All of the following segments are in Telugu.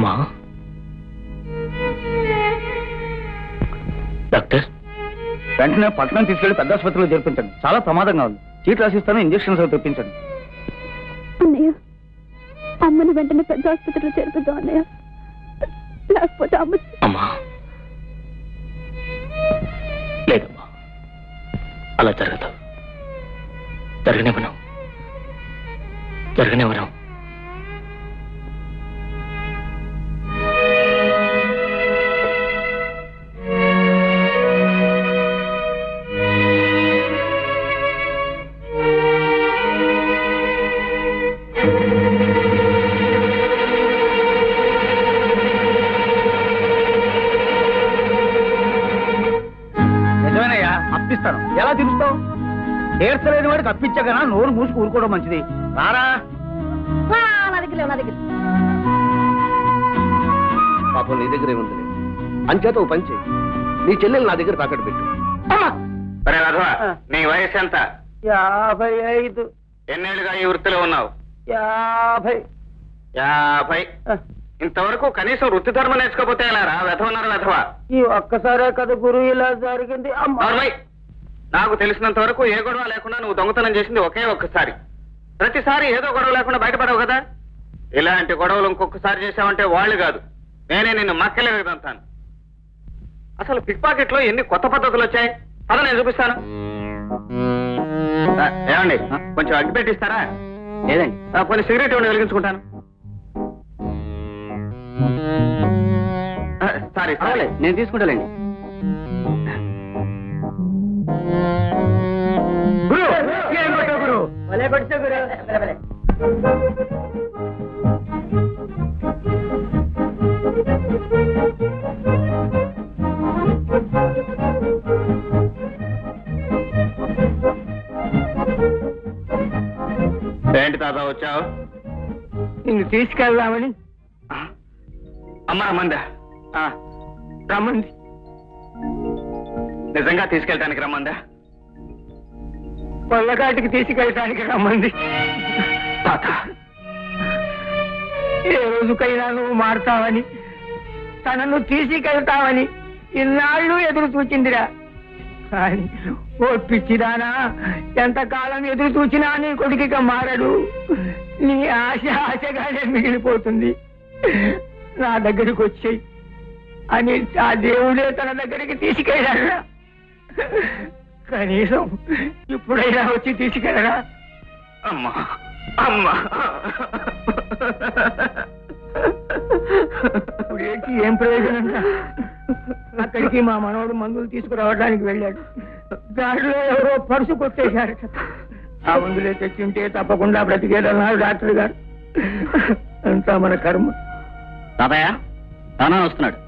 అమ్మా డాక్టర్, వెంటనే పట్టణం తీసుకెళ్లి పెద్ద ఆసుపత్రిలో చేర్పించండి. చాలా ప్రమాదంగా ఉంది. చీట్ రాసిస్తాను, ఇంజక్షన్స్ అవి తెప్పించండి. అన్నయ్య, అమ్మని వెంటనే పెద్ద ఆసుపత్రిలో చేర్పిద్దాం అన్నయ్య. లేకపోతే అమ్మ. అమ్మా లేదమ్మా, అలా జరగదు. జరగనివ్వను. నిజమేనయ్యా, అప్పిస్తాను. ఎలా తిరుగుతావు? తీర్చలేని వాడికి అప్పించగనా నోరు మూసుకు ఊరుకోవడం మంచిది. రారా. పాపం నీ దగ్గరే ఉంది. అంచేత ఓ పని చేయి, నీ చెల్లెలు నా దగ్గర తాకట్టు పెట్టు. నీ వయసు ఎంత? 55. ఎన్నేళ్ళుగా ఈ వృత్తిలో ఉన్నావు? 50. 50. ఇంతవరకు కనీసం వృత్తి ధర్మం నేర్చుకోపోతే ఎలా రా? వెధవన్నారు వెధవ. ఈ ఒక్కసారే కదా గురువు ఇలా జరిగింది. నాకు తెలిసినంత వరకు ఏ గొడవ లేకుండా నువ్వు దొంగతనం చేసింది ఒకే ఒక్కసారి. ప్రతిసారి ఏదో గొడవ లేకుండా బయటపడవు కదా. ఇలాంటి గొడవలు ఇంకొకసారి చేశావంటే వాళ్ళు కాదు, నేనే నిన్ను మక్కలేదంతాను. అసలు పిక్ పాకెట్ లో ఎన్ని కొత్త పద్ధతులు వచ్చాయి. పద నేను చూపిస్తాను. ఏమండి, కొంచెం అగ్గి పెట్టిస్తారా? లేదండి. కొన్ని సిగరెట్ ఇవ్వండి, వెలిగించుకుంటాను. సారీ, నేను తీసుకుంటానండి. ఏంటి తాత వచ్చావు? నిన్ను తీసుకెళ్దామని. అమ్మ రమ్మందా? రమ్మంది. నిజంగా తీసుకెళ్ళటానికి రమ్మందా? పొల్లకాటికి తీసుకెళ్ళటానికి రమ్మంది. తాత, ఏ రోజుకైనా నువ్వు మారుతావని, తనను తీసుకెళ్తావని ఇన్నాళ్ళు ఎదురు చూచిందిరా. కానీ ఓ పిచ్చిదానా, ఎంతకాలం ఎదురు చూచినా నీ కొడుకిక మారడు. నీ ఆశ ఆశగానే మిగిలిపోతుంది. నా దగ్గరికి వచ్చేయి అని ఆ దేవుడే తన దగ్గరికి తీసుకెళ్ళాడా? కనీసం ఇప్పుడైనా వచ్చి తీసుకెళ్ళరా? అమ్మా అమ్మా, ఇప్పుడేంటి, ఏం ప్రయోజనం? అక్కడికి మా మనవడు మందులు తీసుకురావడానికి వెళ్ళాడు. దాంట్లో ఎవరో పరుసు కొట్టేశారట. ఆ మందులే తెచ్చింటే తప్పకుండా బ్రతికేదన్నారు డాక్టర్ గారు. అంతా మన కర్మ. తాతయ్య తానా వస్తున్నాడు.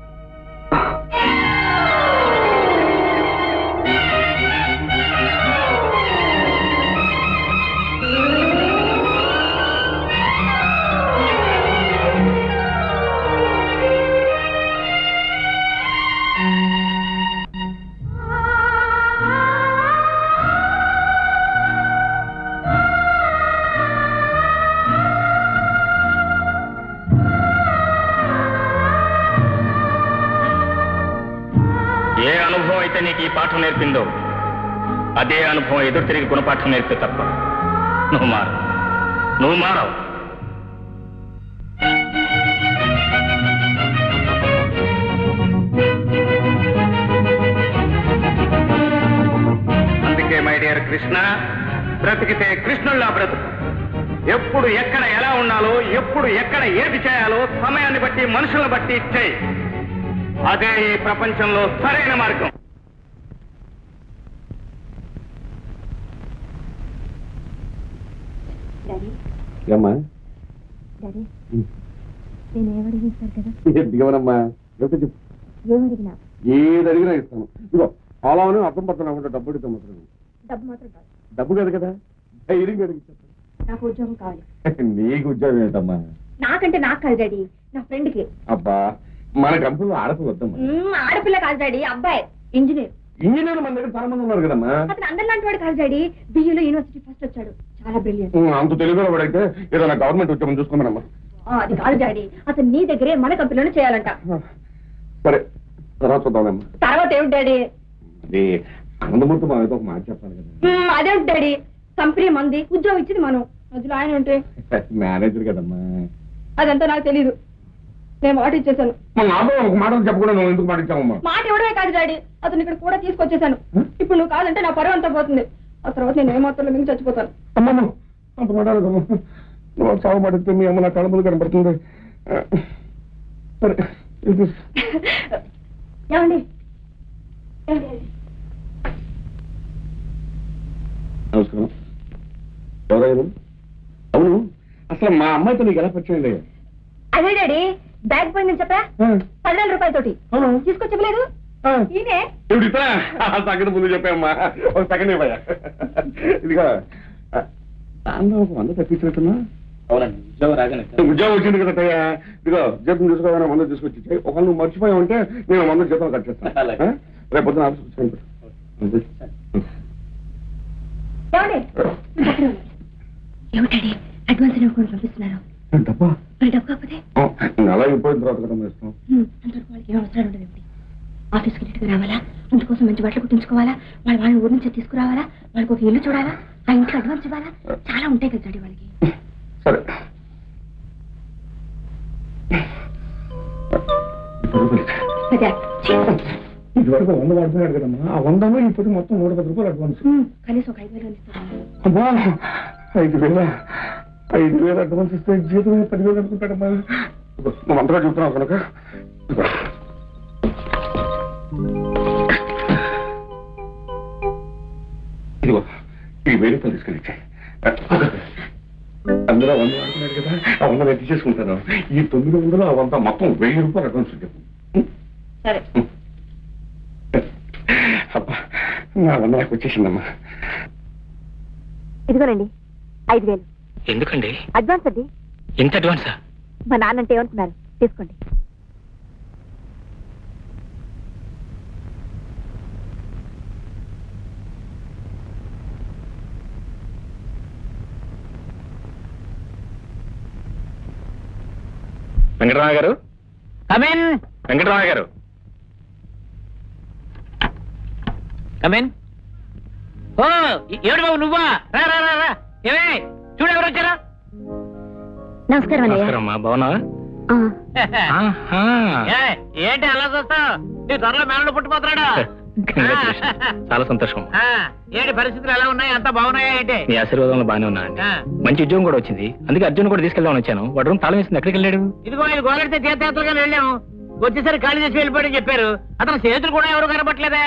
ఏ అనుభవం అయితే నీకు ఈ పాఠం నేర్పిందో అదే అనుభవం ఎదురు తిరిగి గుణపాఠం నేర్పే తప్ప నువ్వు మారవు. అందుకే మై డియర్ కృష్ణ, బ్రతికితే కృష్ణుల్లా బ్రతుకు. ఎప్పుడు ఎక్కడ ఎలా ఉండాలో, ఎప్పుడు ఎక్కడ ఏది చేయాలో సమయాన్ని బట్టి మనుషులను బట్టి చేయి. అదే ఈ ప్రపంచంలో సరైన మార్గం. ఏమ్మా నేనేమడిగిస్తారు కదా? దిగవనమ్మా, చెప్పు. ఏమడిగినా? ఏది అడిగినా ఇస్తాను. ఇదిగో అలానే అర్థం పడుతున్నా ఉంటే డబ్బు అడిగితే మాత్రం. డబ్బు మాత్రం కాదు. డబ్బు కాదు కదా, ధైర్యంగా అడిగి చెప్పండి. నాకు ఉద్యోగం కావాలి. నీకు ఉద్యోగం ఏంటమ్మా? నాకంటే నాకు కాదు డాడీ, నా ఫ్రెండ్ కి. అబ్బా, మన కంపెనీలో ఆడపిల్ల వద్దమ్మా. ఆడపిల్ల కాదు డాడీ, అబ్బాయి ఇంజనీర్. ఇంజనీర్ మన దగ్గర చాలా మంది ఉన్నారు కదమ్మా. అతను అందరిలాంటి వాడు కాదు డాడీ, బియ్యూలో యూనివర్సిటీ ఫస్ట్ వచ్చాడు. చాలా బ్రిలియంట్. అంత తెలుగులో వాడైతే ఏదైనా గవర్నమెంట్ ఉద్యోగం చూసుకోమనమ్మా. అది కాదు డాడీ, అతను నీ దగ్గరే మన కంపెనీలో చేయాలంట. సరే తర్వాత చూద్దామమ్మా. తర్వాత ఏమిటి డాడీ? అది ఆనందమూర్తి మా ఒక మాట చెప్పాలి కదా. అదేమిటి డాడీ, కంపెనీ మంది, ఉద్యోగం ఇచ్చింది మనం, మధ్యలో ఆయన ఉంటే మేనేజర్ కదమ్మా. అదంతా నాకు తెలీదు. నేను మాట ఇచ్చేసాను. నాతో ఒక మాట చెప్పకుండా నువ్వు ఎందుకు మాట ఇచ్చావమ్మా? మాట ఇవ్వడమే కాదు డాడీ, అతను ఇక్కడ కూడా తీసుకొచ్చేసాను. ఇప్పుడు నువ్వు కాదంటే నా పరువు అంతా పోతుంది. ఆ తర్వాత నేను ఏమాత్రం మింగి చచ్చిపోతాను. అమ్మమ్మ అంత మాట్లాడదమ్మా. నువ్వు చావు పడితే మీ అమ్మ నా కళ్ళ ముందు కనపడుతుంది. సరే ఏమండి? నమస్కారం. ఎవరైనా? అవును, అసలు మా అమ్మాయితో నీకు ఎలా పరిచయం? అదే డాడీ, బ్యాగ్ పోయిందని చెప్పా, 10,000 రూపాయలతోటి తీసుకొచ్చలేదు. ఈయనే సంగతి ముందు చెప్పామ్మా. ఒక సెకండ్ ఇవ్వయా. ఇదిగా దానిలో ఒక 100 తప్పించినట్టున్నా. అవునండి, ఉద్యోగం రాగానే ఉద్యోగం వచ్చింది కదా. ఇదిగో జీతం తీసుకోవాలని 100 తీసుకొచ్చి ఒకవేళ నువ్వు మర్చిపోయావంటే నేను 100 జీతం కట్ చేస్తాను. అలాగే. రేపు పొద్దున ఆఫీస్కి వచ్చి ఏమిటండి అడ్వాన్స్ కూడా పంపిస్తున్నారు? డబ్బా డబ్బు కాకపోతే నెల అయిపోయిన తర్వాత కదా ఇస్తాం. అంతవరకు వాళ్ళకి ఏం అవసరాలు ఉండదు. ఏమిటి ఆఫీస్కి నీట్గా రావాలా, అందుకోసం మంచి బట్టలు కుట్టించుకోవాలా, వాళ్ళని ఊరి నుంచి తీసుకురావాలా, వాళ్ళకి ఒక ఇల్లు చూడాలా, ఆ ఇంట్లో అడ్వాన్స్ ఇవ్వాలా, చాలా ఉంటాయి కదా డాడీ వాళ్ళకి. సరే ఇది వరకు 100 వాడుతున్నాడు కదమ్మా. ఆ 100 ఇప్పుడు మొత్తం 110 రూపాయలు అడ్వాన్స్. కనీసం ఒక 5,000 ఇస్తారు. అమ్మా 5,000 అడ్వాన్స్ ఇస్తే జీతం 10,000 అనుకుంటాడమ్మా. నువ్వు అంతగా చూస్తున్నావు కనుక ఇదిగో ఈ 1000 రూపాయలు తీసుకెళ్ళి అందులో 100 వాడుతున్నాడు కదా. ఆ 100 ఎత్తి చేసుకుంటాను. ఈ 900 ఆ 100 మొత్తం 1000 రూపాయలు అడ్వాన్స్ చెప్పు. సరే అబ్బా నా 100 నాకు వచ్చేసిందమ్మా. ఇదిగోనండి 5,000 ఎందుకండి అడ్వాన్స్ అండి. ఇంత అడ్వాన్సా? మా నాన్నంటే ఏమనుకున్నారు, తీసుకోండి. వెంకటరామ గారు, కమిన్ వెంకటరామ గారు, కమిన్. ఓ ఏడు బాబు నువ్వా? రా రా రా రా. ఏమే చూడు ఎవరు వచ్చారా? నమస్కారం నమస్కారం అమ్మా, బాగున్నావా? ఆహా. ఏంటి అలా చూస్తావు? నీ త్వరలో మేనలు పుట్టిపోతున్నాడా? Congratulations. చాలా సంతోషం. ఏంటి పరిస్థితులు ఎలా ఉన్నాయి? అంతా బాగున్నాయా ఏంటి? మీ ఆశీర్వాదంలో బాగానే ఉన్నానండి. మంచి ఉద్యోగం కూడా వచ్చింది, అందుకే అర్జున్ కూడా తీసుకెళ్దామని వచ్చాను. వాడు రూమ్ తాళం వేసింది, ఎక్కడికి వెళ్ళాడు? ఇదిగో ఇది గోలెడితే తీర్థయాత్రగా వెళ్ళాము, వచ్చేసరికి ఖాళీ చేసి వెళ్ళిపోయాడని చెప్పారు. అతను స్నేహితులు కూడా ఎవరు కనపట్లేదా?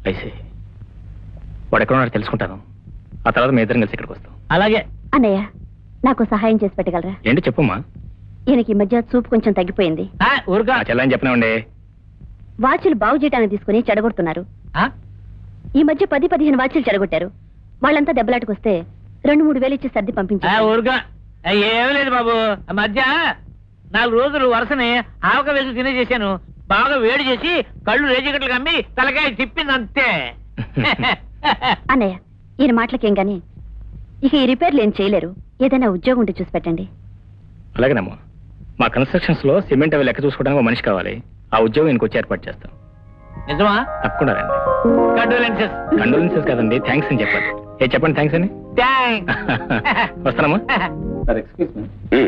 అయితే వాడు ఎక్కడ ఉన్నాడో తెలుసుకుంటాను. ఆ తర్వాత మీ ఇద్దరం కలిసి ఇక్కడికి వస్తాం. అలాగే. అన్నయ్య, నాకు సహాయం చేసి పెట్టగలరా? ఏంటి చెప్పమ్మా. ఈయనకి ఈ మధ్య చూపు కొంచెం తగ్గిపోయింది. ఊరుగా చెల్లని చెప్పినామండి. వాచ్లు బాగు చేయడానికి తీసుకుని చెడగొడుతున్నారు. ఈ మధ్య 10-15 వాచ్లు చెడగొట్టారు. వాళ్ళంతా దెబ్బలాటకొస్తే 2-3 వేలు ఇచ్చి సర్ది పంపించారు. ఊరుగా ఏమీ లేదు బాబు. ఆ మధ్య 4 రోజులు వరుసని ఆవక వేసి తినేసేసాను. బాగా వేడి చేసి కళ్ళు రేజిగట్లు కమ్మి తలకాయ తిప్పింది అంతే. అన్నయ్య, ఈయన మాటలకేం గాని ఇక ఈ రిపేర్లు ఏం చేయలేరు. ఏదైనా ఉద్యోగం ఉంటే చూసి పెట్టండి. అలాగేనమ్మా. మా కన్స్ట్రక్షన్స్ లో సిమెంట్ అవి లెక్క చూసుకోవడానికి ఒక మనిషి కావాలి. ఆ ఉద్యోగం ఇంకొచ్చి ఏర్పాటు చేస్తాం. నిజమా? తప్పకుండా రండి. కండోలెన్సెస్. కండోలెన్సెస్ కాదండి, థ్యాంక్స్ అని చెప్పండి. చెప్పండి థ్యాంక్స్ అని. వస్తానమ్మా. సార్ ఎక్స్క్యూజ్ మీ,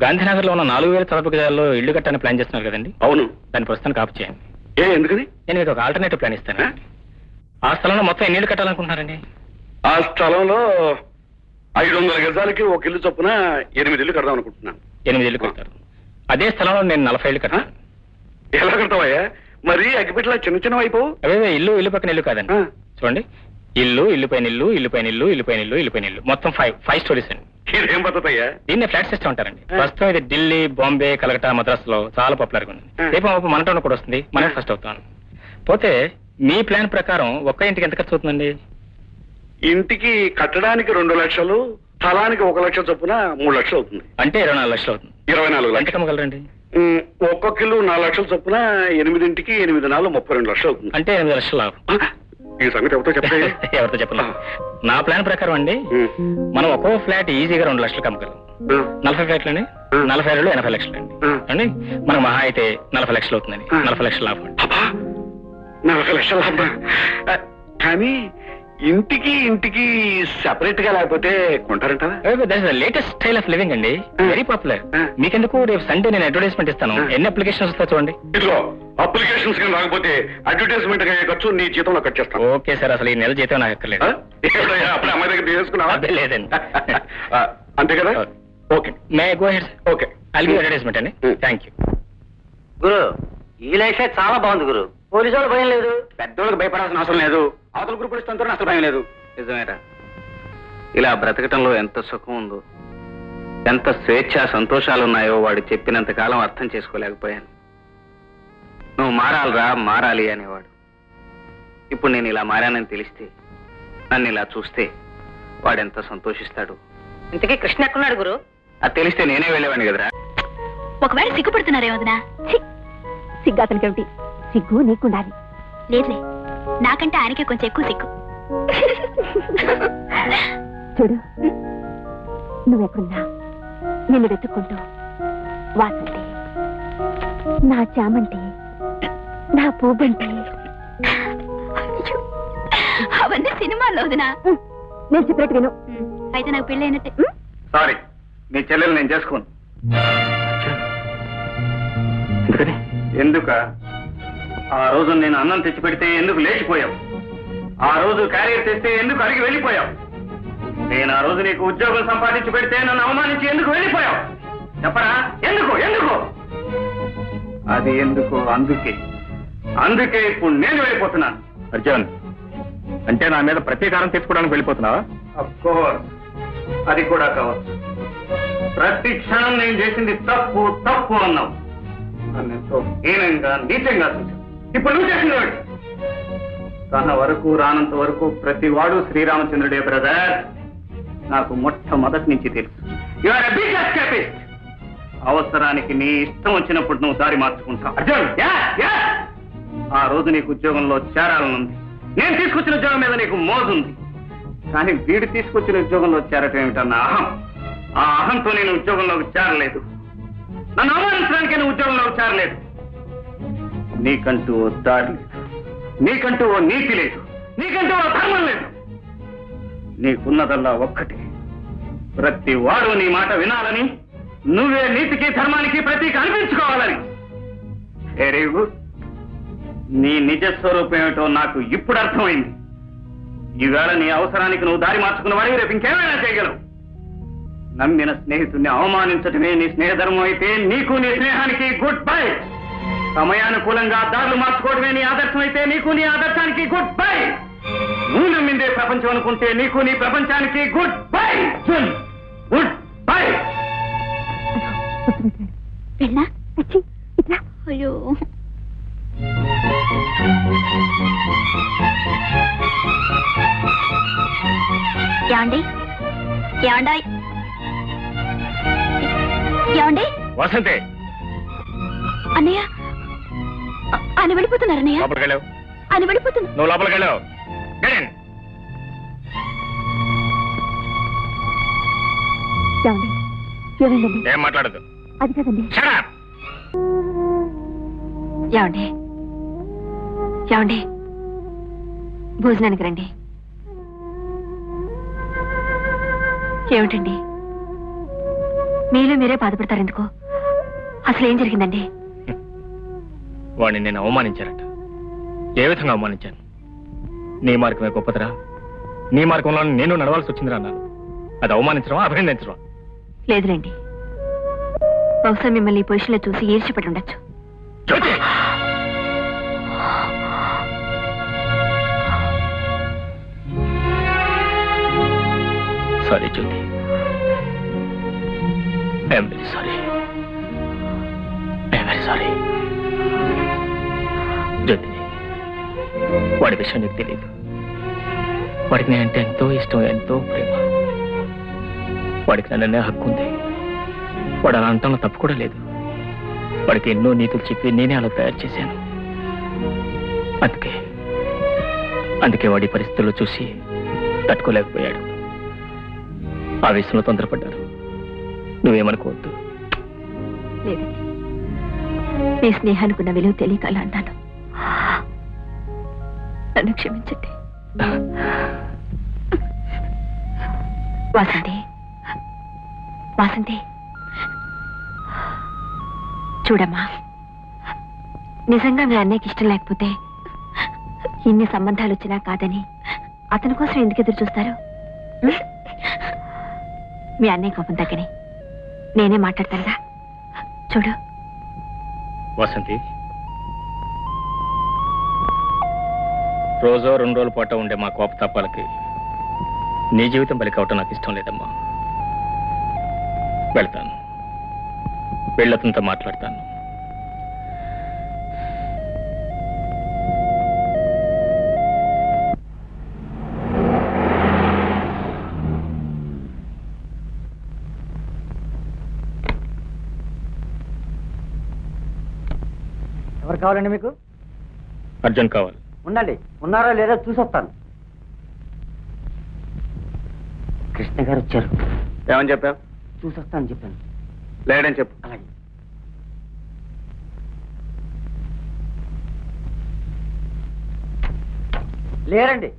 గాంధీనగర్ లో ఉన్న 4,000 చదరపు గజాల్లో ఇల్లు కట్టాలని ప్లాన్ చేస్తున్నారు కదండి. అవును. దాని ప్రస్తుతానికి ఆపు చేయండి. ఎందుకని? నేను మీకు ఒక ఆల్టర్నేటివ్ ప్లాన్ ఇస్తాను. ఆ స్థలంలో మొత్తం ఎన్ని ఇల్లు కట్టాలనుకుంటున్నారండి? ఆ స్థలంలో 500 గజాలకి ఒక ఇల్లు చొప్పున 8 ఇల్లు కడదాం అనుకుంటున్నాను. 8 ఇల్లు కడతారు. అదే స్థలంలో నేను 40 ఇల్లు కట్టాను. ఎలా కడతావయ్యా? మరి అగ్గిపెట్టలా చిన్న చిన్న అయిపోవు. అవే ఇల్లు పక్కన ఇల్లు కాదండి. చూడండి, ఇల్లు పైన ఇల్లు, ఇల్లు పైన ఇల్లు, ఇల్లు పైన ఇల్లు, ఇల్లు పైన ఇల్లు, మొత్తం 5 స్టోరీస్ అండి. ఇదేం పద్ధతి అయ్యా? దీన్ని ఫ్లాట్ సిస్టమ్ అంటారండి. ప్రస్తుతం ఇది ఢిల్లీ, బాంబే, కలకట్టా, మద్రాస్ లో చాలా పాపులర్ గా ఉంది. రేపు మన టౌన్ కూడా వస్తుంది. మనం ఫస్ట్ అవుతాను. పోతే మీ ప్లాన్ ప్రకారం ఒక్క ఇంటికి ఎంత ఖర్చు అవుతుందండి? ఇంటికి కట్టడానికి 2 లక్షలు, స్థలానికి 1 లక్ష చొప్పున 3 లక్షలు అవుతుంది. అంటే 24 లక్షలు అవుతుంది. 24 ఎంత లక్షలు. కమ్మగలరండి? ఒక్కొక్క ఇల్లు 4 లక్షల చొప్పున 8 ఇంటికి 8 4 32 లక్షలు అవుతుంది. అంటే 8 లక్షలు లాభం. ఈ సంగతి ఎవరితో చెప్పే ఎవరితో చెప్పను. నా ప్లాన్ ప్రకారం అండి, మనం ఒక్కో ఫ్లాట్ ఈజీగా 2 లక్షలు కమ్మగలం. 40 ఫ్లాట్లండి, 40 ఏళ్ళు 80 లక్షలండి అండి. మనకు మహా అయితే 40 లక్షలు అవుతుందండి. 40 లక్షల లాభం అండి. 40 లక్షల లాభం. కానీ ఇంటికి సెపరేట్ గా లేకపోతే కొంటారంటారా? లేటెస్ట్ స్టైల్ ఆఫ్ లివింగ్ అండి, వెరీ పాపులర్. మీకెందుకు రేపు సండే నేను అడ్వర్టైజ్మెంట్ ఇస్తాను, ఎన్ని అప్లికేషన్స్ వస్తాయి చూడండి. ఇదిగో అప్లికేషన్స్ కానీ రాకపోతే అడ్వర్టైజ్మెంట్ ఖర్చు నీ జీతంలో కట్ చేస్తాను. ఓకే సార్, అసలు ఈ నెల జీతం నాకు ఎక్కర్లేదు. అప్పుడు అమ్మాయి దగ్గర తీసుకున్నావా? అదే లేదండి. అంతే కదా? Okay, may go ahead. Okay, I'll give advertisement అండి. Thank you. గురు, ఈ లైఫ్ చాలా బాగుంది గురు. పోలీసు వాళ్ళు భయం లేదు, పెద్దోళ్ళకి భయపడాల్సిన అవసరం లేదు, అవతల గ్రూప్ ఇష్టంతో నష్ట భయం లేదు. నిజమేరా, ఇలా బ్రతకటంలో ఎంత సుఖం ఉందో, ఎంత స్వేచ్ఛ సంతోషాలు ఉన్నాయో వాడు చెప్పినంత కాలం అర్థం చేసుకోలేకపోయాను. నువ్వు మారాలిరా, మారాలి అనేవాడు. ఇప్పుడు నేను ఇలా మారానని తెలిస్తే, నన్ను ఇలా చూస్తే వాడెంత సంతోషిస్తాడు. ఇంతకీ కృష్ణ ఎక్కడున్నాడు గురు? అది తెలిస్తే నేనే వెళ్ళేవాడిని కదరా. ఒకవేళ సిగ్గుపడుతున్నారే వదినా? సిగ్గు అతనికి ఏమిటి? సిగ్గు నీకుండాలి. లేదులే, నాకంటే ఆయనకే కొంచెం ఎక్కువ సిగ్గు. చూడు, నువ్వెక్కడున్నా నిన్ను వెతుక్కుంటూ వాసంతి, నా చామంతి, నా పూబంటి, అవన్నీ సినిమాల్లో వదినా. నేను చెప్పినట్టు విను. అయితే నాకు పెళ్ళి అయినట్టే. సారీ, మీ చెల్లెలు నేను చేసుకోను. ఎందుక? ఆ రోజు నేను అన్నం తెచ్చి పెడితే ఎందుకు లేచిపోయావు? ఆ రోజు క్యారియర్ తెస్తే ఎందుకు అడిగి వెళ్ళిపోయావు? నేను ఆ రోజు నీకు ఉద్యోగం సంపాదించి పెడితే నన్ను అవమానించి ఎందుకు వెళ్ళిపోయావు? చెప్పరా, ఎందుకు? అది ఎందుకు? అందుకే ఇప్పుడు నేను వెళ్ళిపోతున్నాను. అర్జున్, అంటే నా మీద ప్రతీకారం తెచ్చుకోవడానికి వెళ్ళిపోతున్నావా? అఫ్కోర్స్, అది కూడా కావచ్చు. ప్రతి క్షణం నేను చేసింది తప్పు అన్నావు. నన్ను ఎంతో హీనంగా, నీచంగా చూశావు. ఇప్పుడు నువ్వు చేసింది ఏమిటి? తన వరకు రానంత వరకు ప్రతి వాడు శ్రీరామచంద్రుడే బ్రదర్. నాకు మొట్టమొదటి నుంచి తెలుసు. You are a big escapist. అవసరానికి నీ ఇష్టం వచ్చినప్పుడు నువ్వు దారి మార్చుకుంటావు. అర్జున్, ఆ రోజు నీకు ఉద్యోగంలో చేరాలనుంది. నేను తీసుకొచ్చిన ఉద్యోగం మీద నీకు మోజుంది. కానీ వీడు తీసుకొచ్చిన ఉద్యోగంలో చేరటం ఏమిటన్న అహం. ఆ అహంతో నేను ఉద్యోగంలోకి చేరలేదు. నన్ను అవమానించడానికి నేను ఉద్యోగంలోకి చేరలేదు. నీకంటూ ఓ దారి లేదు, నీకంటూ ఓ నీతి లేదు, నీకంటూ ఓ ధర్మం లేదు. నీకున్నదల్లా ఒక్కటి, ప్రతి వాడు నీ మాట వినాలని, నువ్వే నీతికి ధర్మానికి ప్రతీక అనిపించుకోవాలని. Very good. నీ నిజ స్వరూపం ఏమిటో నాకు ఇప్పుడు అర్థమైంది. ఈవేళ నీ అవసరానికి నువ్వు దారి మార్చుకున్న వాడివి, రేపు ఇంకేమైనా చేయగలవు. నమ్మిన స్నేహితుడిని అవమానించటమే నీ స్నేహధర్మం అయితే నీకు నీ స్నేహానికి గుడ్ బై. సమయానుకూలంగా దారులు మార్చుకోవడమే నీ ఆదర్శం అయితే నీకు నీ ఆదర్శానికి గుడ్ బై. నువ్వు నమ్మిందే ప్రపంచం అనుకుంటే నీకు నీ ప్రపంచానికి గుడ్ బై. Good bye. అయ్యో, ఏమండి వసంతే, అన్నయ్య, ఆయన వెళ్ళిపోతున్నారు. అన్నయ్య, లోపలికి వెళ్ళావు. ఆయన వెళ్ళిపోతున్నా. నువ్వు లోపలికి వెళ్ళావు. ఏం మాట్లాడదు. అది కదండి. ఏమండి, భోజనానికి రండి. ఏమిటండి, మీలో మీరే బాధపడతారు ఎందుకు? అసలు ఏం జరిగిందండి? వాడిని నేను అవమానించారట. ఏ విధంగా అవమానించాను? నీ మార్గమే గొప్పదిరా, నీ మార్గంలో నేను నడవాల్సి వచ్చిందిరా అన్నాను. అది అవమానించడం, అభినందించడం లేదులేండి. బహుశా మిమ్మల్ని ఈ పొజిషన్లో చూసి ఈర్ష్యపడి ఉండొచ్చు. Jyothi, sorry Jyothi, I'm very sorry, I'm very sorry. Jyothi, వాడి విషయం నీకు తెలియదు. వాడికి నేనంటే ఎంతో ఇష్టం, ఎంతో ప్రేమ. వాడికి నన్నే హక్కు ఉంది. వాడు అలా అంటంలో తప్పు కూడా లేదు. వాడికి ఎన్నో నీతులు చెప్పి నేనే అలా తయారు చేశాను. అందుకే అందుకే వాడి పరిస్థితుల్లో చూసి తట్టుకోలేకపోయాడు. ఆవేశంలో తొందరపడ్డారు. నువ్వేమనుకోవద్దు. లేదండి, మీ స్నేహానికి ఉన్న విలువ తెలియక అలా అన్నాను. నన్ను క్షమించండి. వాసంతి, వాసంతి, చూడమ్మా, నిజంగా మీ అన్నయ్యకి ఇష్టం లేకపోతే ఇన్ని సంబంధాలు వచ్చినా కాదని అతని కోసం ఎందుకు ఎదురు చూస్తారు? మీ అన్నయ్య కోపం తగ్గని నేనే మాట్లాడతానుగా. చూడు వసంతి, రోజో 2 రోజుల పాటు ఉండే మా కోపతాపాలకి నీ జీవితం బలి కావటం నాకు ఇష్టం లేదమ్మా. వెళ్తాను, వెళ్ళతంతో మాట్లాడతాను. ఎవరు కావాలండి మీకు? అర్జున్ కావాలి. ఉండండి, ఉన్నారో లేదో చూసొస్తాను. కృష్ణ గారు వచ్చారు. ఏమని చెప్పావు? చూసొస్తాను చెప్పాను. లేడని చెప్పు. అలాగే. లేరండి.